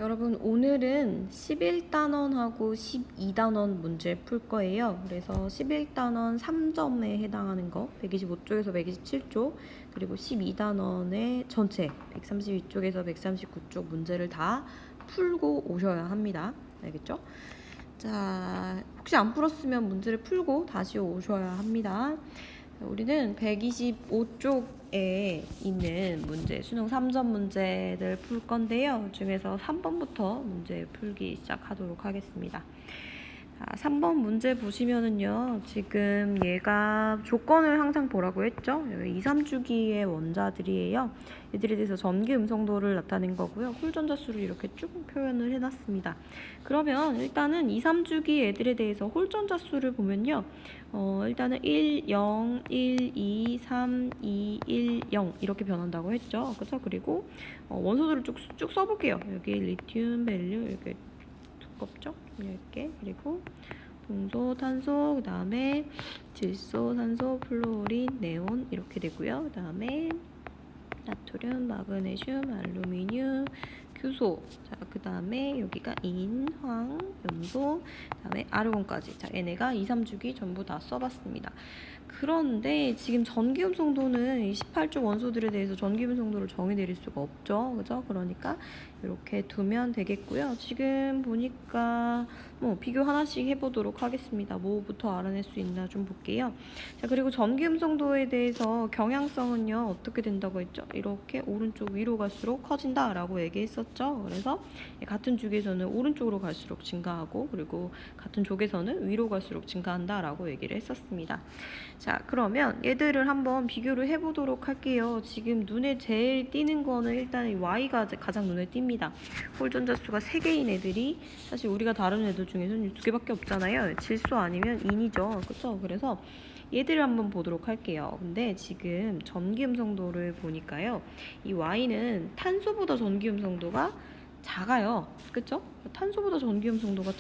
여러분 오늘은 11단원하고 12단원 문제 풀 거예요. 그래서 11단원 3점에 해당하는 거 125쪽에서 127쪽 그리고 12단원의 전체 132쪽에서 139쪽 문제를 다 풀고 오셔야 합니다. 알겠죠? 자, 혹시 안 풀었으면 문제를 풀고 다시 오셔야 합니다. 우리는 125쪽에 있는 문제, 수능 3점 문제를 풀 건데요. 그 중에서 3번부터 문제 풀기 시작하도록 하겠습니다. 3번 문제 보시면은요, 지금 얘가 조건을 항상 보라고 했죠. 2, 3주기의 원자들이에요. 얘들에 대해서 전기 음성도를 나타낸 거고요. 홀전자수를 이렇게 쭉 표현을 해놨습니다. 그러면 일단은 2, 3주기 애들에 대해서 홀전자수를 보면요. 일단은 1, 0, 1, 2, 3, 2, 1, 0 이렇게 변한다고 했죠. 그죠? 그리고 원소들을 쭉 써볼게요. 여기 리튬, 벨륨 이렇게 두껍죠? 이렇게. 그리고 동소, 탄소, 그 다음에 질소, 산소, 플루오린, 네온 이렇게 되고요. 그 다음에 나트륨, 마그네슘, 알루미늄, 규소. 자, 그 다음에 여기가 인, 황, 염소, 그 다음에 아르곤까지. 자, 얘네가 2, 3주기 전부 다 써봤습니다. 그런데 지금 전기음성도는 28쪽 원소들에 대해서 전기음성도를 정의 내릴 수가 없죠. 그죠? 그러니까 이렇게 두면 되겠고요. 지금 보니까 비교 하나씩 해보도록 하겠습니다. 뭐부터 알아낼 수 있나 좀 볼게요. 자, 그리고 전기음성도에 대해서 경향성은요, 어떻게 된다고 했죠? 이렇게 오른쪽 위로 갈수록 커진다라고 얘기했었죠. 그래서 같은 쪽에서는 오른쪽으로 갈수록 증가하고, 그리고 같은 쪽에서는 위로 갈수록 증가한다라고 얘기를 했었습니다. 자, 그러면 얘들을 한번 비교를 해보도록 할게요. 지금 눈에 제일 띄는 거는 일단 이 Y가 가장 눈에 띕니다. 홀전자수가 3개인 애들이 사실 우리가 다른 애들 중에서는 2개밖에 없잖아요. 질소 아니면 인이죠. 그쵸? 그래서 얘들을 한번 보도록 할게요. 근데 지금 전기음성도를 보니까요. 이 Y는 탄소보다 전기음성도가 작아요. 그쵸? 탄소보다 전기음성도가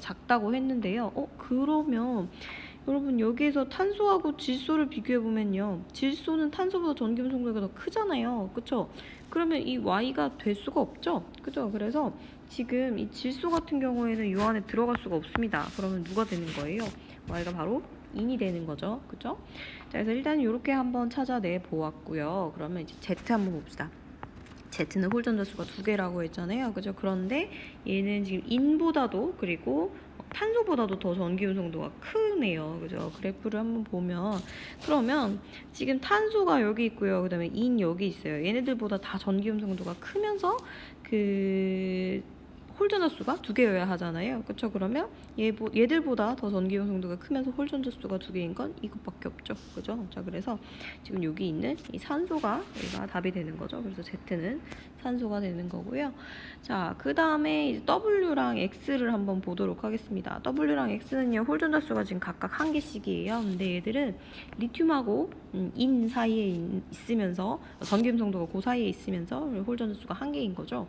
작다고 했는데요. 그러면 여러분 여기에서 탄소하고 질소를 비교해보면요. 질소는 탄소보다 전기음성도가 더 크잖아요. 그쵸? 그러면 이 Y가 될 수가 없죠? 그죠? 그래서 지금 이 질소 같은 경우에는 이 안에 들어갈 수가 없습니다. 그러면 누가 되는 거예요? Y가 바로 인이 되는 거죠. 그죠? 자, 그래서 일단 이렇게 한번 찾아내 보았고요. 그러면 이제 Z 한번 봅시다. Z는 홀전자수가 2개라고 했잖아요. 그죠? 그런데 얘는 지금 인보다도 그리고 탄소보다도 더 전기음성도가 크네요. 그죠? 그래프를 한번 보면 그러면 지금 탄소가 여기 있고요. 그 다음에 인 여기 있어요. 얘네들보다 다 전기음성도가 크면서 그 홀전자수가 2개여야 하잖아요. 그쵸? 그러면 얘들보다 더 전기음성도가 크면서 홀전자수가 2개인 건 이것밖에 없죠. 그죠? 자, 그래서 지금 여기 있는 이 산소가 여기가 답이 되는 거죠. 그래서 Z는 산소가 되는 거고요. 자, 그 다음에 W랑 X를 한번 보도록 하겠습니다. W랑 X는요, 홀전자수가 지금 각각 1개씩이에요. 근데 얘들은 리튬하고 인 사이에 있으면서 전기음성도가 그 사이에 있으면서 홀전자수가 1개인 거죠.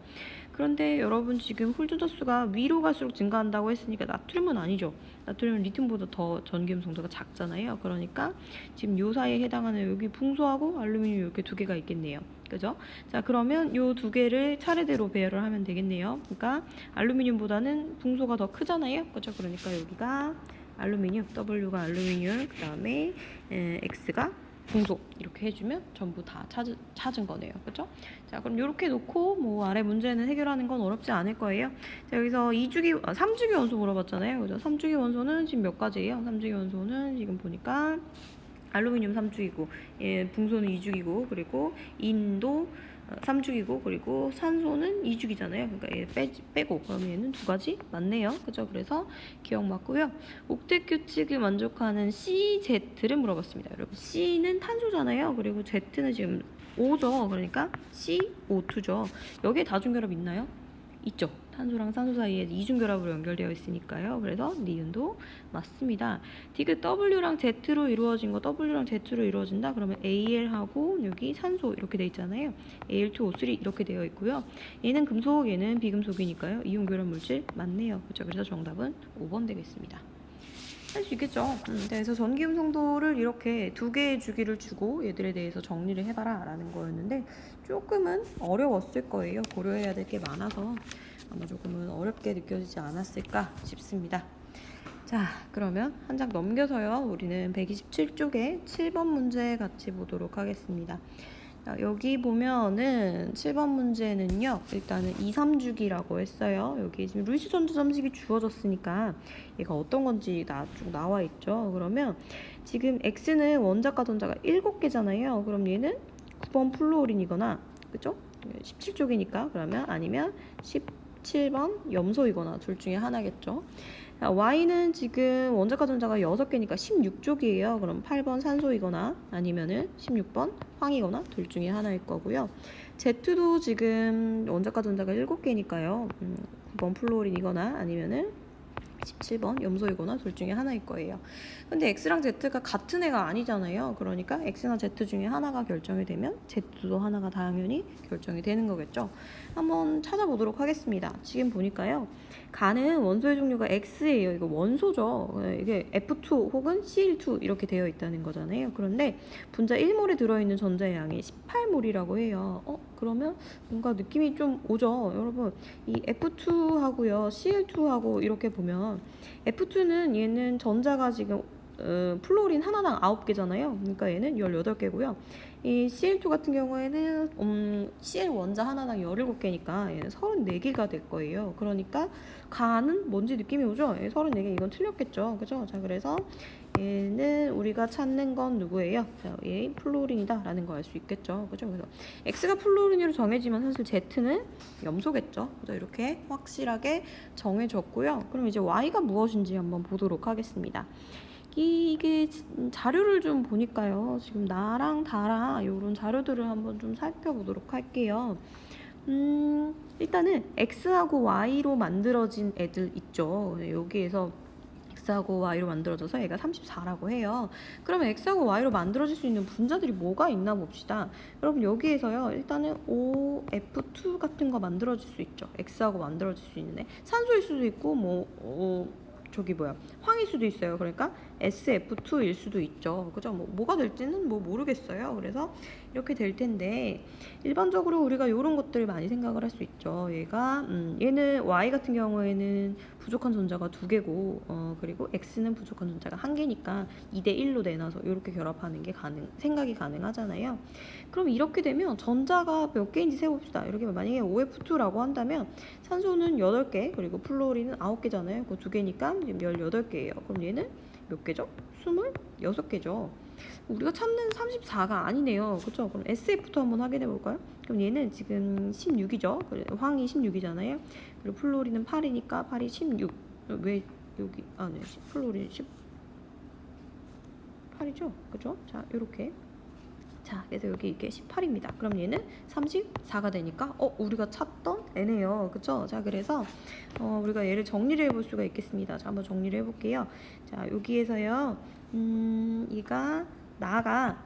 그런데 여러분 지금 홀전자수가 위로 갈수록 증가한다고 했으니까 나트륨은 아니죠. 나트륨은 리튬보다 더 전기음성도가 작잖아요. 그러니까 지금 요 사이에 해당하는 여기 붕소하고 알루미늄 이렇게 2개가 있겠네요. 그죠? 자, 그러면 요 2개를 차례대로 배열을 하면 되겠네요. 그러니까 알루미늄보다는 붕소가 더 크잖아요. 그죠? 그러니까 여기가 알루미늄, W가 알루미늄, 그 다음에 X가 붕소 이렇게 해주면 전부 다 찾은 거네요. 그죠? 자, 그럼 이렇게 놓고 뭐 아래 문제는 해결하는 건 어렵지 않을 거예요. 자, 여기서 3주기 원소 물어봤잖아요. 그죠? 3주기 원소는 지금 몇 가지예요? 3주기 원소는 지금 보니까 알루미늄 3주기고, 붕소는 2주기고, 그리고 인도 3주기고, 그리고 산소는 2주기잖아요. 그러니까 얘 빼고, 그러면 얘는 2가지 맞네요. 그죠? 그래서 기억 맞고요. 옥텟 규칙을 만족하는 CZ를 물어봤습니다. 여러분, C는 탄소잖아요. 그리고 Z는 지금 O죠. 그러니까 CO2죠. 여기에 다중결합 있나요? 있죠. 탄소랑 산소 사이에 이중결합으로 연결되어 있으니까요. 그래서 니은도 맞습니다. 디귿 W랑 Z로 이루어진 거 W랑 Z로 이루어진다. 그러면 AL하고 여기 산소 이렇게 돼 있잖아요. Al2O3 이렇게 되어 있고요. 얘는 금속, 얘는 비금속이니까요. 이온결합 물질 맞네요. 그렇죠? 그래서 정답은 5번 되겠습니다. 할 수 있겠죠. 그래서 전기음성도를 이렇게 두 개의 주기를 주고 얘들에 대해서 정리를 해봐라 라는 거였는데 조금은 어려웠을 거예요. 고려해야 될 게 많아서 아마 조금은 어렵게 느껴지지 않았을까 싶습니다. 자, 그러면 한 장 넘겨서요. 우리는 127쪽에 7번 문제 같이 보도록 하겠습니다. 자, 여기 보면은 7번 문제는요. 일단은 2, 3주기라고 했어요. 여기 지금 루이스 전자점식이 주어졌으니까 얘가 어떤 건지 쭉 나와 있죠. 그러면 지금 X는 원자과 전자가 7개잖아요. 그럼 얘는 9번 플루오린이거나 그죠? 17쪽이니까 그러면 아니면 17번 염소이거나 둘 중에 하나겠죠. Y는 지금 원자과 전자가 6개니까 16쪽이에요. 그럼 8번 산소이거나 아니면은 16번 황이거나 둘 중에 하나일 거고요. Z도 지금 원자과 전자가 7개니까요. 9번 플루오린이거나 아니면은 17번 염소이거나 둘 중에 하나일 거예요. 근데 X랑 Z가 같은 애가 아니잖아요. 그러니까 X나 Z 중에 하나가 결정이 되면 Z도 하나가 당연히 결정이 되는 거겠죠. 한번 찾아보도록 하겠습니다. 지금 보니까요. 가는 원소의 종류가 X예요. 이거 원소죠. 이게 F2 혹은 Cl2 이렇게 되어 있다는 거잖아요. 그런데 분자 1몰에 들어있는 전자의 양이 18몰이라고 해요. 그러면 뭔가 느낌이 좀 오죠. 여러분 이 F2하고요 Cl2하고 이렇게 보면 F2는 얘는 전자가 지금 플로린 하나당 9개잖아요. 그러니까 얘는 18개고요. 이 Cl2 같은 경우에는 Cl 원자 하나당 17개니까 얘는 34개가 될 거예요. 그러니까 가는 뭔지 느낌이 오죠? 34개 이건 틀렸겠죠. 그죠? 자, 그래서 얘는 우리가 찾는 건 누구예요? 자, 얘 플로린이다 라는 거 알 수 있겠죠. 그죠? 그래서 X가 플로린으로 정해지면 사실 Z는 염소겠죠. 그죠? 이렇게 확실하게 정해졌고요. 그럼 이제 Y가 무엇인지 한번 보도록 하겠습니다. 이게 자료를 좀 보니까요. 지금 나랑 다랑 이런 자료들을 한번 좀 살펴보도록 할게요. 일단은 X하고 Y로 만들어진 애들 있죠. 여기에서 X하고 Y로 만들어져서 얘가 34라고 해요. 그러면 X하고 Y로 만들어질 수 있는 분자들이 뭐가 있나 봅시다. 여러분 여기에서요. 일단은 OF2 같은 거 만들어질 수 있죠. X하고 만들어질 수 있는 애. 산소일 수도 있고 황일 수도 있어요. 그러니까 SF2일 수도 있죠. 그죠? 뭐가 될지는 모르겠어요. 그래서 이렇게 될 텐데 일반적으로 우리가 이런 것들을 많이 생각을 할 수 있죠. 얘는 Y 같은 경우에는 부족한 전자가 2개고 그리고 X는 부족한 전자가 1개니까 2대 1로 내놔서 이렇게 결합하는 게 생각이 가능하잖아요. 그럼 이렇게 되면 전자가 몇 개인지 세봅시다. 이렇게 만약에 OF2라고 한다면 산소는 8개 그리고 플로린은 9개잖아요. 그 2개니까 지금 18개예요. 그럼 얘는 몇 개죠? 26개죠. 우리가 찾는 34가 아니네요. 그렇죠? 그럼 SF부터 한번 확인해 볼까요? 그럼 얘는 지금 16이죠. 황이 16이잖아요. 그리고 플로린은 8이니까 8이 16. 왜 여기 네. 플로린 18이죠. 그렇죠? 자, 이렇게. 자, 그래서 여기 이게 18입니다. 그럼 얘는 34가 되니까 우리가 찾던 애네요. 그쵸? 자, 그래서 우리가 얘를 정리를 해볼 수가 있겠습니다. 자, 한번 정리를 해볼게요. 자, 여기에서요. 나가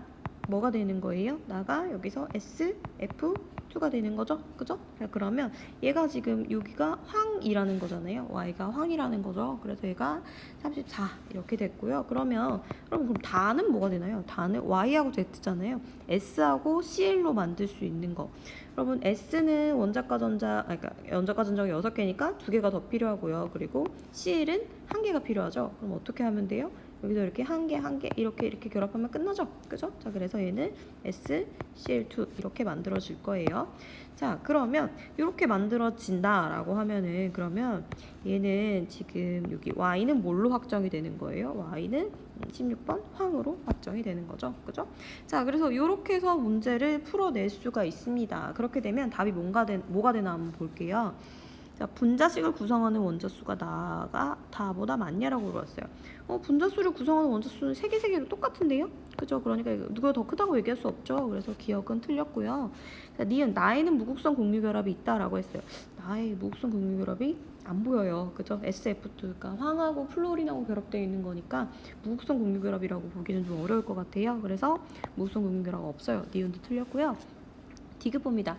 뭐가 되는 거예요? 나가 여기서 SF2가 되는 거죠? 그죠? 자, 그러면 얘가 지금 여기가 황이라는 거잖아요. Y가 황이라는 거죠. 그래서 얘가 34 이렇게 됐고요. 그러면 그럼 다는 뭐가 되나요? 다는 Y하고 Z잖아요. S하고 Cl로 만들 수 있는 거. 여러분 S는 원자과 전자가 6개니까 2개가 더 필요하고요. 그리고 Cl은 1개가 필요하죠. 그럼 어떻게 하면 돼요? 여기서 이렇게 한 개 이렇게 결합하면 끝나죠. 그죠? 자, 그래서 얘는 SCl2 이렇게 만들어질 거예요. 자, 그러면 이렇게 만들어진다라고 하면은 그러면 얘는 지금 여기 Y는 뭘로 확정이 되는 거예요? Y는 16번 황으로 확정이 되는 거죠. 그죠? 자, 그래서 이렇게 해서 문제를 풀어낼 수가 있습니다. 그렇게 되면 답이 뭐가 되나 한번 볼게요. 자, 분자식을 구성하는 원자수가 나가 다보다 많냐라고 물었어요. 분자수를 구성하는 원자수는 3개로 똑같은데요? 그죠? 그러니까 누가 더 크다고 얘기할 수 없죠. 그래서 기억은 틀렸고요. 자, 나에는 무극성 공유결합이 있다라고 했어요. 나의 무극성 공유결합이 안 보여요. 그죠? SF2, 그러니까 황하고 플로린하고 결합되어 있는 거니까 무극성 공유결합이라고 보기는 좀 어려울 것 같아요. 그래서 무극성 공유결합 없어요. 니은도 틀렸고요. 디귿봅니다.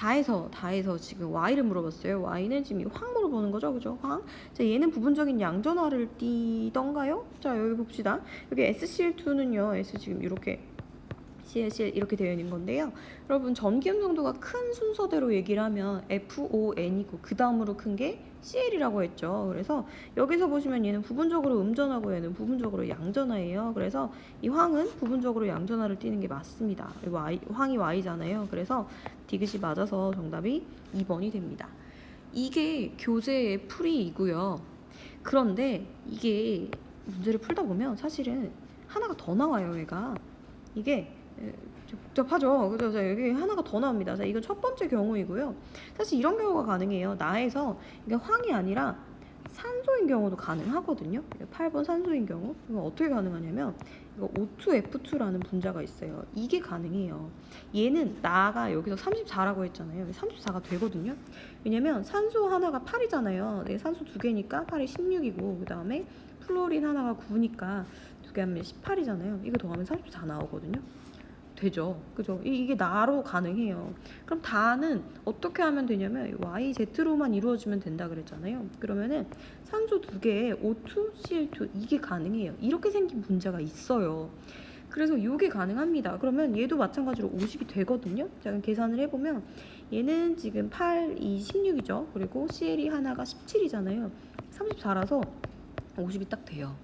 다 해서 지금 Y를 물어봤어요. Y는 지금 황 물어보는 거죠. 그죠? 황. 자, 얘는 부분적인 양전화를 띠던가요? 자, 여기 봅시다. 여기 SCl2는요. S 지금 이렇게 CL 이렇게 되어 있는 건데요. 여러분 전기음성도가 큰 순서대로 얘기를 하면 FON이고 그 다음으로 큰 게 CL이라고 했죠. 그래서 여기서 보시면 얘는 부분적으로 음전하고 얘는 부분적으로 양전화예요. 그래서 이 황은 부분적으로 양전화를 띠는 게 맞습니다. 황이 Y잖아요. 그래서 디귿이 맞아서 정답이 2번이 됩니다. 이게 교재의 풀이이고요. 그런데 이게 문제를 풀다 보면 사실은 하나가 더 나와요. 얘가 이게 복잡하죠. 그죠? 자, 여기 하나가 더 나옵니다. 자, 이건 첫 번째 경우이고요. 사실 이런 경우가 가능해요. 나에서 이게 황이 아니라 산소인 경우도 가능하거든요. 8번 산소인 경우. 이거 어떻게 가능하냐면 이거 O2F2라는 분자가 있어요. 이게 가능해요. 얘는 나가 여기서 34라고 했잖아요. 34가 되거든요. 왜냐면 산소 하나가 8이잖아요. 네, 산소 2개니까 8이 16이고 그 다음에 플로린 하나가 9니까 2개 하면 18이잖아요. 이거 더하면 34 나오거든요. 되죠. 그죠? 이게 나로 가능해요. 그럼 다는 어떻게 하면 되냐면 YZ로만 이루어지면 된다 그랬잖아요. 그러면은 산소 2개에 O2, CL2 이게 가능해요. 이렇게 생긴 분자가 있어요. 그래서 이게 가능합니다. 그러면 얘도 마찬가지로 50이 되거든요. 자, 그럼 계산을 해보면 얘는 지금 8, 2, 16이죠. 그리고 CL이 하나가 17이잖아요. 34라서 50이 딱 돼요.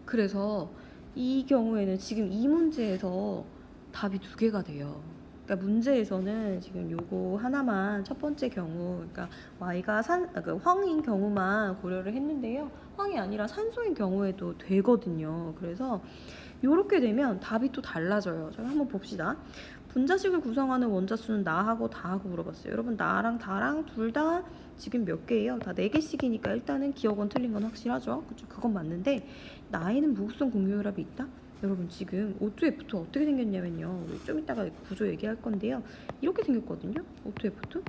그래서 이 경우에는 지금 이 문제에서 답이 2개가 돼요. 그러니까 문제에서는 지금 요거 하나만 첫 번째 경우, 그러니까 Y가 황인 경우만 고려를 했는데요. 황이 아니라 산소인 경우에도 되거든요. 그래서 요렇게 되면 답이 또 달라져요. 자, 한번 봅시다. 분자식을 구성하는 원자수는 나하고 다하고 물어봤어요. 여러분 나랑 다랑 둘 다 지금 몇 개예요? 다 4개씩이니까 일단은 기억은 틀린 건 확실하죠. 그쵸? 그건 맞는데 나에는 무극성 공유혈압이 있다? 여러분 지금 O2F2 어떻게 생겼냐면요. 우리 좀 이따가 구조 얘기할 건데요. 이렇게 생겼거든요. O2F2?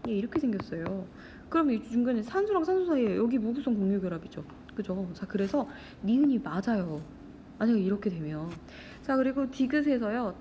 예, 이렇게 생겼어요. 그럼 이 중간에 산소랑 산소 사이에 여기 무극성 공유결합이죠. 그죠? 자, 그래서 니은이 맞아요. 만약에 이렇게 되면. 자, 그리고 디귿에서요.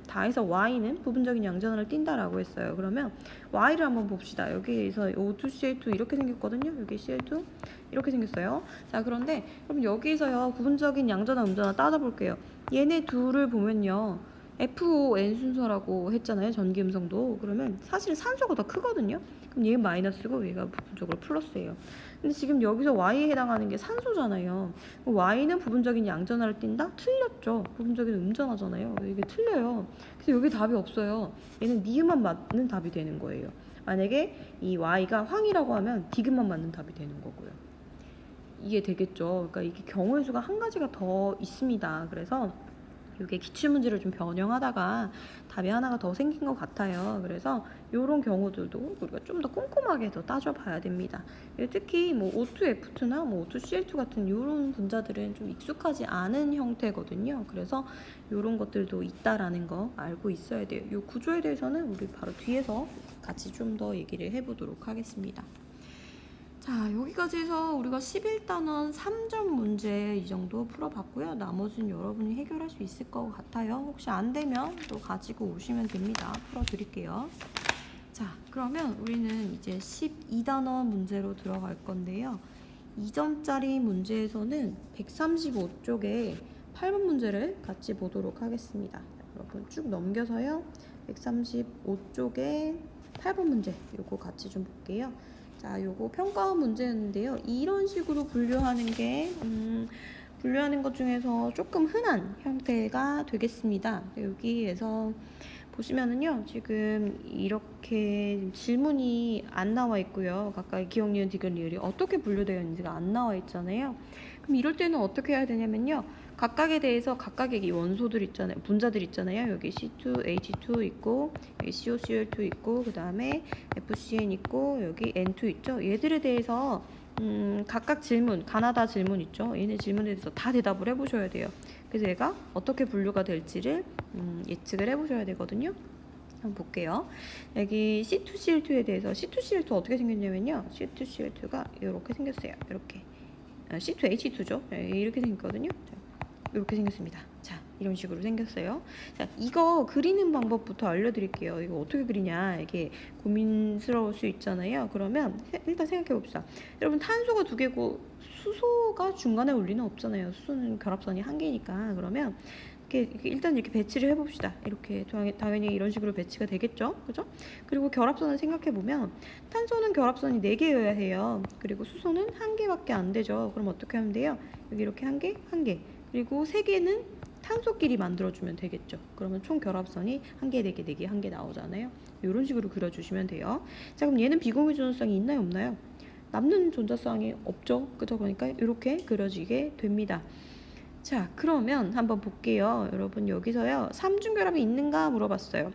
다에서 Y는 부분적인 양전화를 띈다라고 했어요. 그러면 Y를 한번 봅시다. 여기에서 O2CL2 이렇게 생겼거든요. 여기 CL2 이렇게 생겼어요. 자, 그런데 그럼 여기서요. 부분적인 양전화, 음전화 따져볼게요. 얘네 둘을 보면요. FON 순서라고 했잖아요. 전기음성도. 그러면 사실 산소가 더 크거든요. 그럼 얘는 마이너스고 얘가 부분적으로 플러스예요. 근데 지금 여기서 Y에 해당하는 게 산소잖아요. Y는 부분적인 양전화를 띈다? 틀렸죠. 부분적인 음전화잖아요. 이게 틀려요. 그래서 여기 답이 없어요. 얘는 니은만 맞는 답이 되는 거예요. 만약에 이 Y가 황이라고 하면 디귿만 맞는 답이 되는 거고요. 이게 되겠죠. 그러니까 이게 경우의 수가 한 가지가 더 있습니다. 그래서 이게 기출문제를 좀 변형하다가 답이 하나가 더 생긴 것 같아요. 그래서 이런 경우들도 우리가 좀 더 꼼꼼하게 더 따져봐야 됩니다. 특히 뭐 O2F2나 뭐 O2CL2 같은 이런 분자들은 좀 익숙하지 않은 형태거든요. 그래서 이런 것들도 있다라는 거 알고 있어야 돼요. 이 구조에 대해서는 우리 바로 뒤에서 같이 좀 더 얘기를 해보도록 하겠습니다. 자, 여기까지 해서 우리가 11단원 3점 문제 이 정도 풀어봤고요. 나머지는 여러분이 해결할 수 있을 것 같아요. 혹시 안 되면 또 가지고 오시면 됩니다. 풀어드릴게요. 자, 그러면 우리는 이제 12단원 문제로 들어갈 건데요. 2점짜리 문제에서는 135쪽에 8번 문제를 같이 보도록 하겠습니다. 여러분 쭉 넘겨서요. 135쪽에 8번 문제 요거 같이 좀 볼게요. 자, 요거 평가원 문제였는데요. 이런 식으로 분류하는 것 중에서 조금 흔한 형태가 되겠습니다. 여기에서 보시면은요, 지금 이렇게 질문이 안 나와 있고요. 각각 기억, 니은, 디귿, 리을이 어떻게 분류되어 있는지가 안 나와 있잖아요. 그럼 이럴 때는 어떻게 해야 되냐면요. 각각에 대해서 각각의 이 원소들 있잖아요. 분자들 있잖아요. 여기 C2, H2 있고, 여기 COCl2 있고, 그 다음에 FCN 있고, 여기 N2 있죠. 얘들에 대해서 각각 질문, 가나다 질문 있죠. 얘네 질문에 대해서 다 대답을 해보셔야 돼요. 그래서 얘가 어떻게 분류가 될지를 예측을 해보셔야 되거든요. 한번 볼게요. 여기 C2CL2에 대해서 C2CL2 어떻게 생겼냐면요. C2CL2가 이렇게 생겼어요. 이렇게 C2H2죠. 이렇게 생겼거든요. 이렇게 생겼습니다. 자, 이런 식으로 생겼어요. 자, 이거 그리는 방법부터 알려드릴게요. 이거 어떻게 그리냐, 이게 고민스러울 수 있잖아요. 그러면 일단 생각해 봅시다. 여러분, 탄소가 두 개고 수소가 중간에 올 리는 없잖아요. 수소는 결합선이 한 개니까. 그러면 이렇게 일단 이렇게 배치를 해봅시다. 이렇게 당연히 이런 식으로 배치가 되겠죠, 그죠? 그리고 결합선을 생각해 보면 탄소는 결합선이 4개여야 해요. 그리고 수소는 1개밖에 안 되죠. 그럼 어떻게 하면 돼요? 여기 이렇게 1개, 1개. 그리고 3개는 탄소끼리 만들어주면 되겠죠. 그러면 총 결합선이 1개, 4개, 4개, 1개 나오잖아요. 이런 식으로 그려주시면 돼요. 자, 그럼 얘는 비공유 전자쌍이 있나요, 없나요? 남는 전자쌍이 없죠, 그죠? 그러니까 이렇게 그려지게 됩니다. 자, 그러면 한번 볼게요. 여러분, 여기서요, 삼중결합이 있는가 물어봤어요.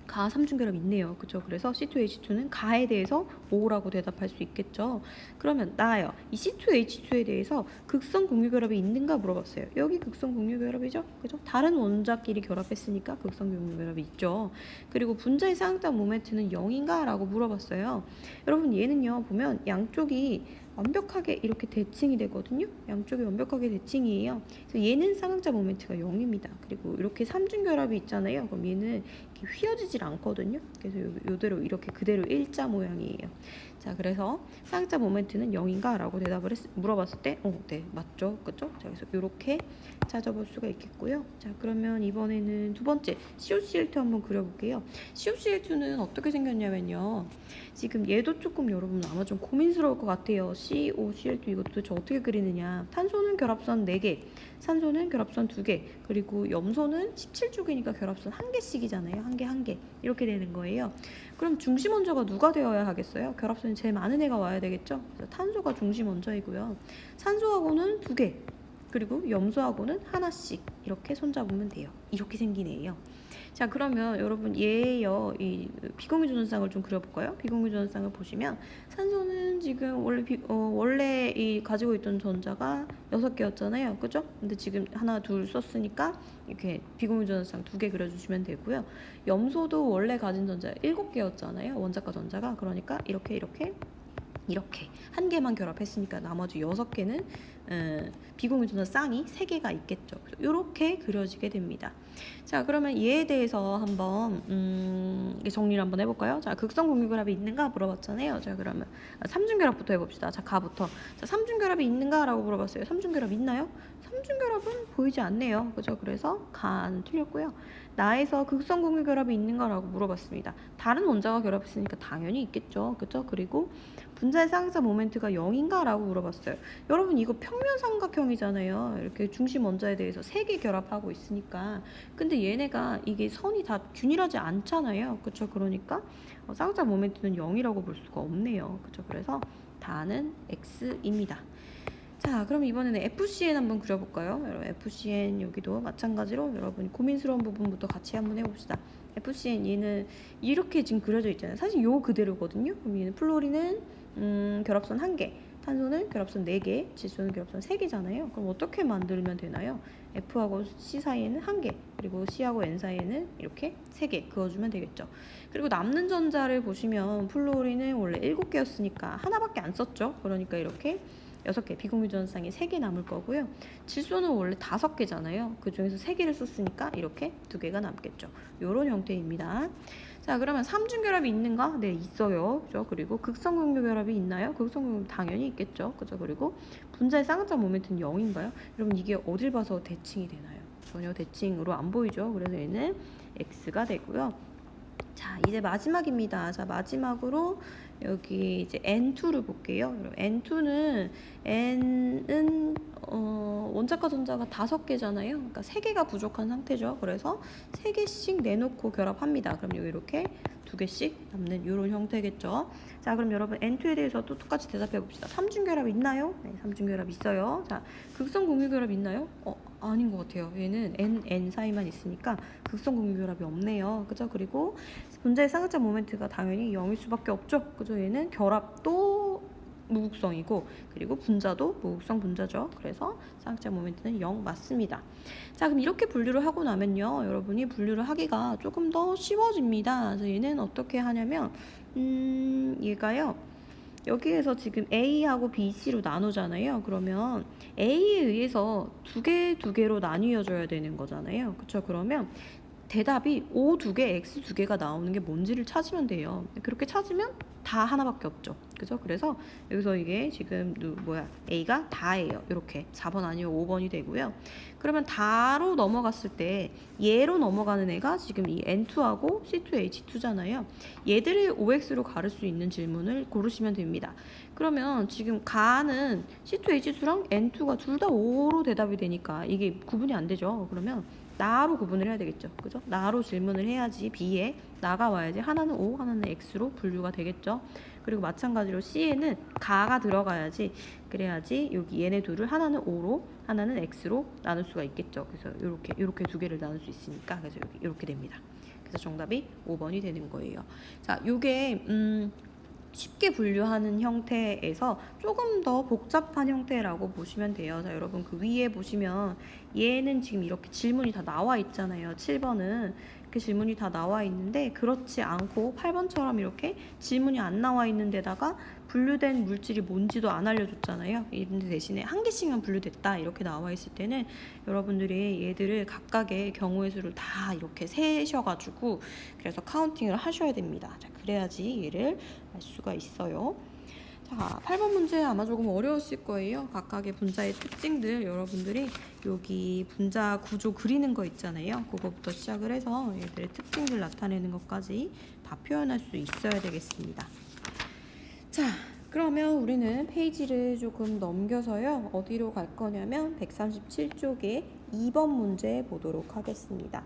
가 삼중결합이 있네요. 그죠? 그래서 C2H2는 가에 대해서 O라고 대답할 수 있겠죠. 그러면 나요. 이 C2H2에 대해서 극성 공유결합이 있는가 물어봤어요. 여기 극성 공유결합이죠. 그죠? 다른 원자끼리 결합했으니까 극성 공유결합이 있죠. 그리고 분자의 쌍쌍 모멘트는 0인가? 라고 물어봤어요. 여러분, 얘는요, 보면 양쪽이 완벽하게 이렇게 대칭이 되거든요. 양쪽이 완벽하게 대칭이에요. 그래서 얘는 쌍쌍자 모멘트가 0입니다. 그리고 이렇게 삼중결합이 있잖아요. 그럼 얘는 이렇게 휘어지질 않거든요. 그래서 요대로 이렇게 그대로 일자 모양이에요. 자, 그래서 쌍쌍자 모멘트는 0인가? 라고 물어봤을 때 네, 맞죠. 그죠? 자, 그래서 이렇게 찾아볼 수가 있겠고요. 자, 그러면 이번에는 두 번째 COCl2 한번 그려볼게요. COCl2는 어떻게 생겼냐면요. 지금 얘도 조금 여러분 아마 좀 고민스러울 것 같아요. COCl2 이것도 도대체 어떻게 그리느냐. 탄소는 결합선 4개, 산소는 결합선 2개, 그리고 염소는 17쪽이니까 결합선 1개씩이잖아요. 1개, 1개. 이렇게 되는 거예요. 그럼 중심 원자가 누가 되어야 하겠어요? 결합선이 제일 많은 애가 와야 되겠죠? 그래서 탄소가 중심 원자이고요. 산소하고는 2개, 그리고 염소하고는 하나씩 이렇게 손잡으면 돼요. 이렇게 생긴 애예요. 자, 그러면 여러분 얘요, 이 비공유 전선쌍을 좀 그려볼까요? 비공유 전선쌍을 보시면 산소는 지금 원래 이 가지고 있던 전자가 6개였잖아요, 그죠? 근데 지금 하나, 둘 썼으니까 이렇게 비공유 전선쌍 2개 그려주시면 되고요. 염소도 원래 가진 전자 7개였잖아요, 원자과 전자가. 그러니까 이렇게 1개만 결합했으니까 나머지 6개는 비공유 전자 쌍이 3개가 있겠죠. 이렇게 그려지게 됩니다. 자, 그러면 얘에 대해서 한번 정리를 한번 해볼까요? 자, 극성 공유결합이 있는가 물어봤잖아요. 자, 그러면 삼중결합부터 해봅시다. 자, 가부터. 자, 삼중결합이 있는가? 라고 물어봤어요. 삼중결합 있나요? 삼중결합은 보이지 않네요. 그죠? 그래서 가는 틀렸고요. 나에서 극성 공유결합이 있는가라고 물어봤습니다. 다른 원자가 결합했으니까 당연히 있겠죠. 그죠? 그리고 분자의 쌍쌍자 모멘트가 0인가? 라고 물어봤어요. 여러분, 이거 평면 삼각형이잖아요. 이렇게 중심 원자에 대해서 3개 결합하고 있으니까. 근데 얘네가 이게 선이 다 균일하지 않잖아요. 그쵸? 그러니까 쌍쌍자 모멘트는 0이라고 볼 수가 없네요. 그쵸? 그래서 다는 X입니다. 자, 그럼 이번에는 FCN 한번 그려볼까요? 여러분, FCN 여기도 마찬가지로 여러분 고민스러운 부분부터 같이 한번 해봅시다. FCN 얘는 이렇게 지금 그려져 있잖아요. 사실 요 그대로거든요. 그럼 얘는 플로리는 결합선 1개, 탄소는 결합선 4개, 질소는 결합선 3개잖아요. 그럼 어떻게 만들면 되나요? F하고 C 사이에는 1개, 그리고 C하고 N 사이에는 이렇게 3개 그어주면 되겠죠. 그리고 남는 전자를 보시면 플로리는 원래 7개였으니까 하나밖에 안 썼죠. 그러니까 이렇게 6개, 비공유 전자쌍이 3개 남을 거고요. 질소는 원래 5개잖아요. 그 중에서 3개를 썼으니까 이렇게 2개가 남겠죠. 이런 형태입니다. 자, 그러면 삼중결합이 있는가? 네, 있어요. 그죠? 그리고 극성공유결합이 있나요? 극성공유결합 당연히 있겠죠. 그죠? 그리고 분자의 쌍쌍자 모멘트는 0인가요? 여러분, 이게 어딜 봐서 대칭이 되나요? 전혀 대칭으로 안 보이죠. 그래서 얘는 X가 되고요. 자, 이제 마지막입니다. 자, 마지막으로 여기 이제 N2를 볼게요. N2는 N은 원자과 전자가 5개잖아요. 그러니까 3개가 부족한 상태죠. 그래서 3개씩 내놓고 결합합니다. 그럼 여기 이렇게 2개씩 남는 이런 형태겠죠. 자, 그럼 여러분 N2에 대해서 또 똑같이 대답해 봅시다. 삼중결합 있나요? 네, 삼중결합 있어요. 자, 극성 공유결합 있나요? 아닌 것 같아요. 얘는 N 사이만 있으니까 극성 공유결합이 없네요. 그죠? 그리고 분자의 쌍쌍자 모멘트가 당연히 0일 수밖에 없죠. 그죠? 얘는 결합도 무극성이고, 그리고 분자도 무극성 분자죠. 그래서 쌍쌍자 모멘트는 0 맞습니다. 자, 그럼 이렇게 분류를 하고 나면요, 여러분이 분류를 하기가 조금 더 쉬워집니다. 그래서 얘는 어떻게 하냐면 얘가요, 여기에서 지금 A하고 B, C로 나누잖아요. 그러면 A에 의해서 두 개로 나뉘어줘야 되는 거잖아요. 그쵸? 그러면 대답이 O 두 개, X 두 개가 나오는 게 뭔지를 찾으면 돼요. 그렇게 찾으면 다 하나밖에 없죠. 그죠? 그래서 여기서 이게 지금 A가 다예요. 이렇게 4번 아니면 5번이 되고요. 그러면 다로 넘어갔을 때 얘로 넘어가는 애가 지금 이 N2하고 C2H2잖아요. 얘들을 OX로 가를 수 있는 질문을 고르시면 됩니다. 그러면 지금 가는 C2H2랑 N2가 둘 다 O로 대답이 되니까 이게 구분이 안 되죠. 그러면 나로 구분을 해야 되겠죠. 그죠? 나로 질문을 해야지 B에 나가 와야지 하나는 O, 하나는 X로 분류가 되겠죠. 그리고 마찬가지로 C에는 가가 들어가야지 그래야지 여기 얘네 둘을 하나는 O로 하나는 X로 나눌 수가 있겠죠. 그래서 이렇게 두 개를 나눌 수 있으니까 그래서 여기 이렇게 됩니다. 그래서 정답이 5번이 되는 거예요. 자, 요게 쉽게 분류하는 형태에서 조금 더 복잡한 형태라고 보시면 돼요. 자, 여러분 그 위에 보시면 얘는 지금 이렇게 질문이 다 나와 있잖아요. 7번은 이렇게 질문이 다 나와 있는데 그렇지 않고 8번처럼 이렇게 질문이 안 나와 있는 데다가 분류된 물질이 뭔지도 안 알려줬잖아요. 근데 대신에 한 개씩만 분류됐다 이렇게 나와 있을 때는 여러분들이 얘들을 각각의 경우의 수를 다 이렇게 세셔가지고 그래서 카운팅을 하셔야 됩니다. 자, 그래야지 얘를 알 수가 있어요. 자, 8번 문제 아마 조금 어려웠을 거예요. 각각의 분자의 특징들 여러분들이 여기 분자 구조 그리는 거 있잖아요. 그거부터 시작을 해서 얘들의 특징들 나타내는 것까지 다 표현할 수 있어야 되겠습니다. 자, 그러면 우리는 페이지를 조금 넘겨서요. 어디로 갈 거냐면 137쪽에 2번 문제 보도록 하겠습니다.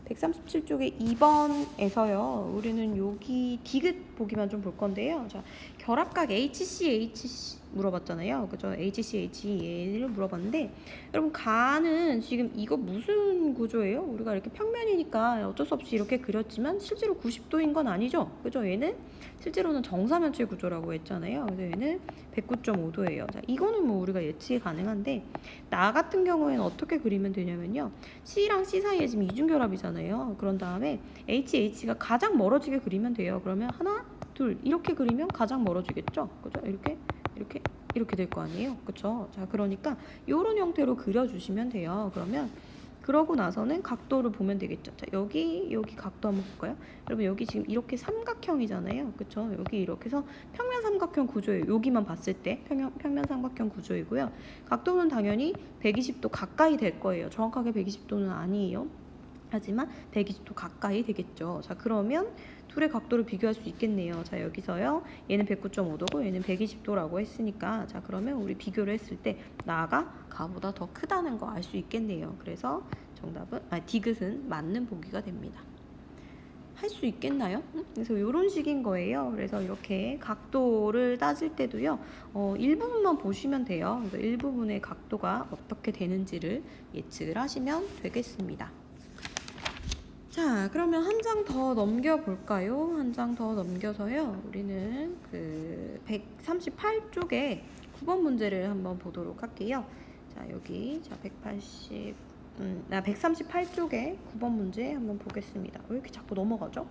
137쪽에 2번에서요. 우리는 여기 디귿 보기만 좀 볼 건데요. 자, 결합각 HCH 물어봤잖아요. 그죠? HCH를 물어봤는데 여러분 가는 지금 이거 무슨 구조예요? 우리가 이렇게 평면이니까 어쩔 수 없이 이렇게 그렸지만 실제로 90도인 건 아니죠. 그죠? 얘는 실제로는 정사면체 구조라고 했잖아요. 그래서 얘는 109.5도예요. 자, 이거는 뭐 우리가 예측이 가능한데 나 같은 경우에는 어떻게 그리면 되냐면요. C랑 C 사이에 지금 이중결합이잖아요. 그런 다음에 HH가 가장 멀어지게 그리면 돼요. 그러면 하나, 둘 이렇게 그리면 가장 멀어지겠죠. 그죠? 이렇게 될 거 아니에요. 그쵸? 자, 그러니까 이런 형태로 그려주시면 돼요. 그러면 그러고 나서는 각도를 보면 되겠죠. 자, 여기 각도 한번 볼까요? 여러분 여기 지금 이렇게 삼각형이잖아요. 그쵸? 여기 이렇게 해서 평면 삼각형 구조예요. 여기만 봤을 때 평면 삼각형 구조이고요. 각도는 당연히 120도 가까이 될 거예요. 정확하게 120도는 아니에요. 하지만 120도 가까이 되겠죠. 자, 그러면 둘의 각도를 비교할 수 있겠네요. 자, 여기서요. 얘는 109.5도고 얘는 120도라고 했으니까 자, 그러면 우리 비교를 했을 때 나가 가보다 더 크다는 거 알 수 있겠네요. 그래서 정답은 디귿은 맞는 보기가 됩니다. 할 수 있겠나요? 그래서 이런 식인 거예요. 그래서 이렇게 각도를 따질 때도요. 일부분만 보시면 돼요. 그래서 일부분의 각도가 어떻게 되는지를 예측을 하시면 되겠습니다. 자, 그러면 한 장 더 넘겨볼까요? 한 장 더 넘겨서요. 우리는 그 138쪽에 9번 문제를 한번 보도록 할게요. 자, 여기 138쪽에 9번 문제 한번 보겠습니다. 왜 이렇게 자꾸 넘어가죠?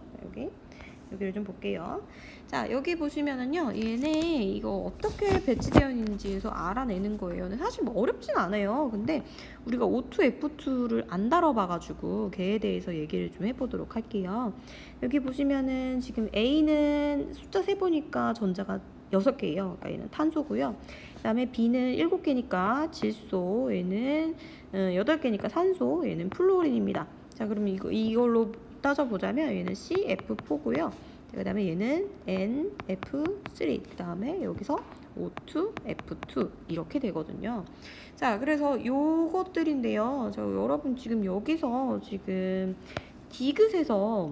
여기를 좀 볼게요. 자, 여기 보시면은요, 얘네 이거 어떻게 배치되어 있는지에서 알아내는 거예요. 근데 사실 뭐 어렵진 않아요. 근데 우리가 O2, F2를 안 다뤄봐가지고 걔에 대해서 얘기를 좀 해보도록 할게요. 여기 보시면은 지금 A는 숫자 세보니까 전자가 6개예요. 그러니까 얘는 탄소고요. 그 다음에 B는 7개니까 질소, 얘는 8개니까 산소, 얘는 플루오린입니다. 자, 그러면 이걸로 따져보자면 얘는 CF4고요. 그 다음에 얘는 NF3. 그 다음에 여기서 O2, F2 이렇게 되거든요. 자, 그래서 요것들인데요. 여러분 지금 여기서 지금 디귿에서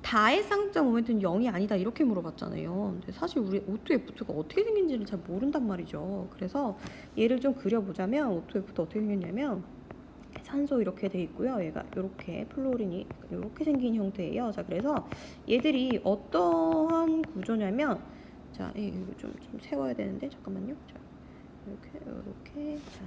다의 쌍극자 모멘트는 0이 아니다 이렇게 물어봤잖아요. 근데 사실 우리 O2, F2가 어떻게 생긴지를 잘 모른단 말이죠. 그래서 얘를 좀 그려보자면 O2, F2 어떻게 생겼냐면 산소 이렇게 돼 있고요. 얘가 이렇게 플로린이 이렇게 생긴 형태예요. 자, 그래서 얘들이 어떠한 구조냐면 자, 이거 좀 세워야 되는데 잠깐만요. 자, 이렇게 자,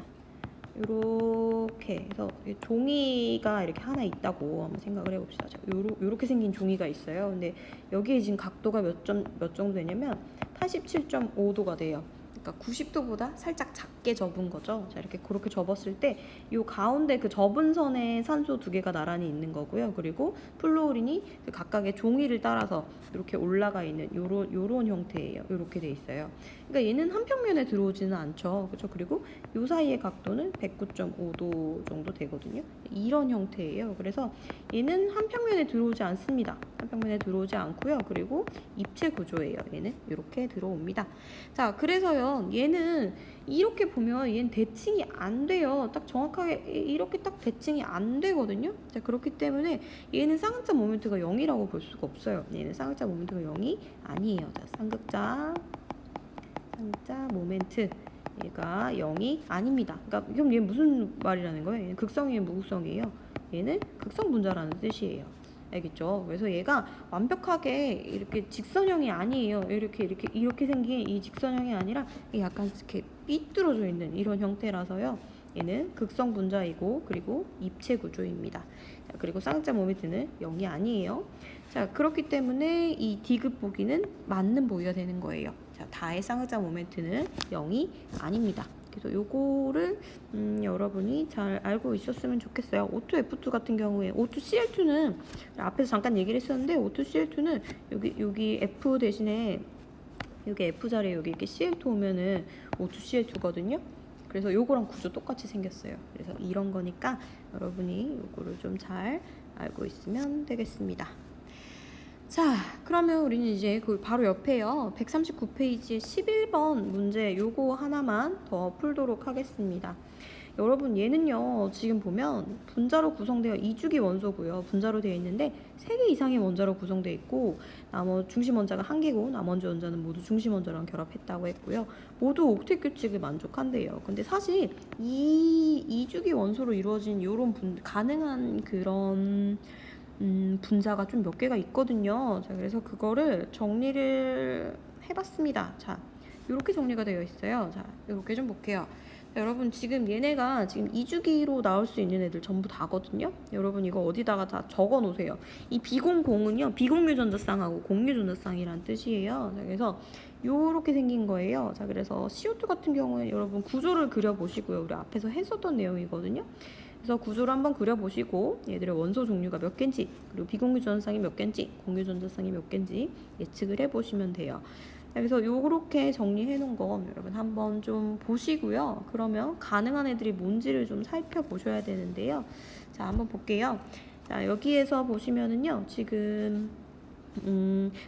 요렇게 해서 종이가 이렇게 하나 있다고 한번 생각을 해봅시다. 자, 요렇게 생긴 종이가 있어요. 근데 여기에 지금 각도가 몇 정도 되냐면 87.5도가 돼요. 그러니까 90도보다 살짝 작게 접은 거죠. 자, 이렇게 그렇게 접었을 때 이 가운데 그 접은 선에 산소 두 개가 나란히 있는 거고요. 그리고 플루오린이 그 각각의 종이를 따라서 이렇게 올라가 있는 요런 형태예요. 이렇게 돼 있어요. 그러니까 얘는 한 평면에 들어오지는 않죠. 그렇죠? 그리고 요 사이의 각도는 109.5도 정도 되거든요. 이런 형태예요. 그래서 얘는 한 평면에 들어오지 않습니다. 한 평면에 들어오지 않고요. 그리고 입체 구조예요. 얘는 이렇게 들어옵니다. 자, 그래서요. 얘는 이렇게 보면 얘는 대칭이 안 돼요. 딱 정확하게 이렇게 딱 대칭이 안 되거든요. 자, 그렇기 때문에 얘는 쌍극자 모멘트가 0이라고 볼 수가 없어요. 얘는 쌍극자 모멘트가 0이 아니에요. 자, 쌍극자 모멘트 얘가 0이 아닙니다. 그러니까 그럼 얘 무슨 말이라는 거예요? 얘는 극성이에요, 무극성이에요? 얘는 극성 분자라는 뜻이에요. 알겠죠? 그래서 얘가 완벽하게 이렇게 직선형이 아니에요. 이렇게 생긴 이 직선형이 아니라 약간 이렇게 삐뚤어져 있는 이런 형태라서요. 얘는 극성 분자이고 그리고 입체 구조입니다. 자, 그리고 쌍극자 모멘트는 0이 아니에요. 자, 그렇기 때문에 이 D급 보기는 맞는 보기가 되는 거예요. 자, 다의 쌍극자 모멘트는 0이 아닙니다. 그래서 요거를 여러분이 잘 알고 있었으면 좋겠어요. O2F2 같은 경우에 O2Cl2는 앞에서 잠깐 얘기를 했었는데 O2Cl2는 여기 F 대신에 여기 F 자리에 여기 이렇게 Cl2 오면은 O2Cl2거든요. 그래서 요거랑 구조 똑같이 생겼어요. 그래서 이런 거니까 여러분이 요거를 좀 잘 알고 있으면 되겠습니다. 자, 그러면 우리는 이제 그 바로 옆에요. 139페이지에 11번 문제 요거 하나만 더 풀도록 하겠습니다. 여러분 얘는요. 지금 보면 분자로 구성되어 2주기 원소고요. 분자로 되어 있는데 3개 이상의 원자로 구성되어 있고 중심 원자가 1개고 나머지 원자는 모두 중심 원자랑 결합했다고 했고요. 모두 옥텟 규칙을 만족한대요. 근데 사실 이 2주기 원소로 이루어진 요런 가능한 그런 분자가 좀 몇 개가 있거든요. 자, 그래서 그거를 정리를 해봤습니다. 자, 이렇게 정리가 되어 있어요. 자, 이렇게 좀 볼게요. 자, 여러분 지금 얘네가 지금 2주기로 나올 수 있는 애들 전부 다거든요. 여러분 이거 어디다가 다 적어 놓으세요. 이 비공공은요, 비공유전자쌍하고 공유전자쌍이란 뜻이에요. 자, 그래서 요렇게 생긴 거예요. 자, 그래서 CO2 같은 경우에 여러분 구조를 그려보시고요. 우리 앞에서 했었던 내용이거든요. 그래서 구조를 한번 그려보시고 얘들의 원소 종류가 몇 개인지 그리고 비공유전자쌍이 몇 개인지 공유전자쌍이 몇 개인지 예측을 해보시면 돼요. 그래서 요렇게 정리해 놓은 거 여러분 한번 좀 보시고요. 그러면 가능한 애들이 뭔지를 좀 살펴보셔야 되는데요. 자, 한번 볼게요. 자, 여기에서 보시면은요. 지금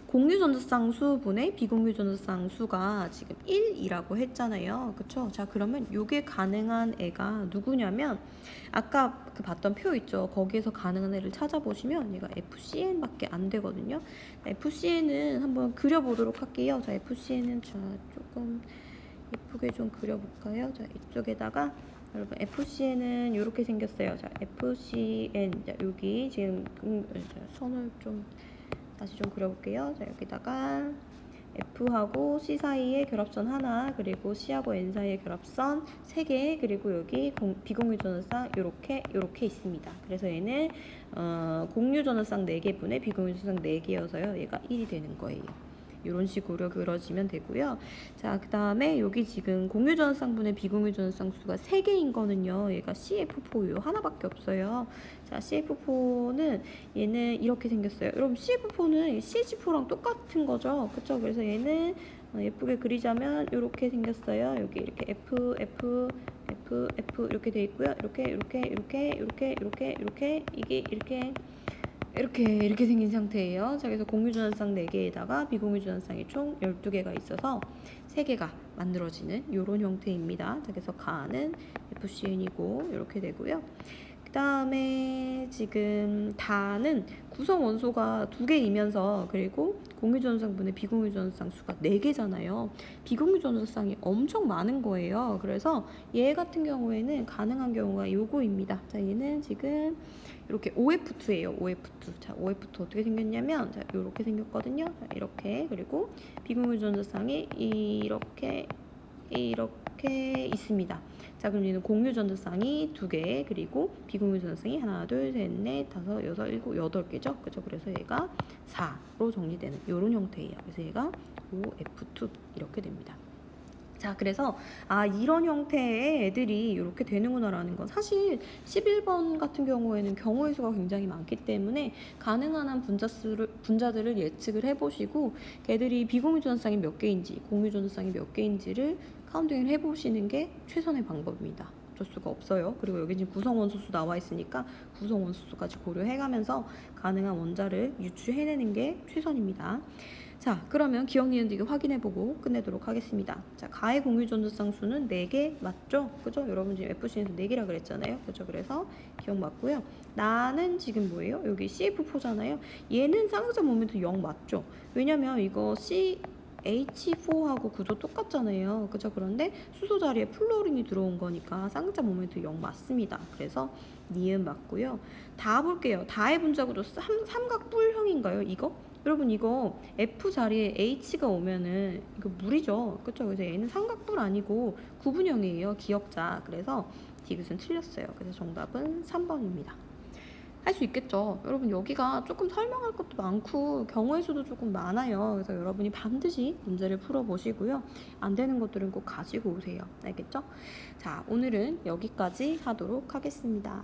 공유전자쌍 수분의 비공유전자쌍 수가 지금 1이라고 했잖아요. 그쵸? 자, 그러면 요게 가능한 애가 누구냐면 아까 그 봤던 표 있죠? 거기에서 가능한 애를 찾아보시면 얘가 FCN밖에 안 되거든요. FCN은 한번 그려보도록 할게요. 자, FCN은 자, 조금 예쁘게 좀 그려볼까요? 자, 이쪽에다가 여러분 FCN은 이렇게 생겼어요. 자, FCN 자, 여기 지금 선을 좀 다시 좀 그려볼게요. 자, 여기다가 F하고 C 사이에 결합선 하나, 그리고 C하고 N 사이에 결합선 3개, 그리고 여기 비공유전자쌍 요렇게 있습니다. 그래서 얘는 공유전자쌍 4개분의 비공유전자쌍 4개여서요. 얘가 1이 되는 거예요. 이런 식으로 그려지면 되고요. 자, 그 다음에 여기 지금 공유전자쌍분의 비공유전자쌍 수가 3개인 거는요. 얘가 CF4요. 하나밖에 없어요. 자, CF4는 얘는 이렇게 생겼어요. 여러분 CF4는 CH4랑 똑같은 거죠. 그쵸? 그래서 얘는 예쁘게 그리자면 이렇게 생겼어요. 여기 이렇게 F 이렇게 돼 있고요. 이렇게 이게 이렇게 생긴 상태예요. 자, 그래서 공유전자쌍 4개에다가 비공유전자쌍이 총 12개가 있어서 3개가 만들어지는 이런 형태입니다. 자, 그래서 가는 FCN이고 이렇게 되고요. 그 다음에 지금 다는 구성 원소가 2개이면서 그리고 공유전자쌍분의 비공유전자쌍 수가 4개잖아요. 비공유전자쌍이 엄청 많은 거예요. 그래서 얘 같은 경우에는 가능한 경우가 요거입니다. 자, 얘는 지금 이렇게 OF2예요. OF2. 자, OF2 어떻게 생겼냐면 자, 이렇게 생겼거든요. 자, 이렇게. 그리고 비공유전자쌍이 이렇게 이렇게 있습니다. 자, 그럼 얘는 공유 전자쌍이 2개, 그리고 비공유 전자쌍이 하나, 둘, 셋, 넷, 다섯, 여섯, 일곱, 8개죠. 그죠? 그래서 얘가 4로 정리되는 이런 형태예요. 그래서 얘가 OF2 이렇게 됩니다. 자, 그래서 이런 형태의 애들이 이렇게 되는구나라는 건, 사실 11번 같은 경우에는 경우의 수가 굉장히 많기 때문에 가능한 한 분자들을 예측을 해보시고 걔들이 비공유 전자쌍이 몇 개인지 공유 전자쌍이 몇 개인지를 카운팅을 해보시는 게 최선의 방법입니다. 어쩔 수가 없어요. 그리고 여기 지금 구성 원소수 나와 있으니까 구성 원소수까지 고려해가면서 가능한 원자를 유추해내는 게 최선입니다. 자, 그러면 기억, 니은, 디귿 확인해보고 끝내도록 하겠습니다. 자, 가의 공유 전자쌍 수는 4개 맞죠? 그죠? 여러분 지금 FC에서 4개라 그랬잖아요. 그죠? 그래서 기억 맞고요. 나는 지금 뭐예요? 여기 CF4잖아요. 얘는 쌍극자 모멘트 0 맞죠? 왜냐면 이거 H4하고 구조 똑같잖아요. 그죠? 그런데 수소 자리에 플로린이 들어온 거니까 쌍극자 모멘트 0 맞습니다. 그래서 니은 맞고요. 다 볼게요. 다의 분자 구조 삼각뿔형인가요? 이거? 여러분 이거 F 자리에 H가 오면은 이거 물이죠. 그쵸? 그래서 얘는 삼각뿔 아니고 구분형이에요. 기억자. 그래서 디귿은 틀렸어요. 그래서 정답은 3번입니다. 할 수 있겠죠. 여러분 여기가 조금 설명할 것도 많고 경우의 수도 조금 많아요. 그래서 여러분이 반드시 문제를 풀어보시고요. 안 되는 것들은 꼭 가지고 오세요. 알겠죠? 자, 오늘은 여기까지 하도록 하겠습니다.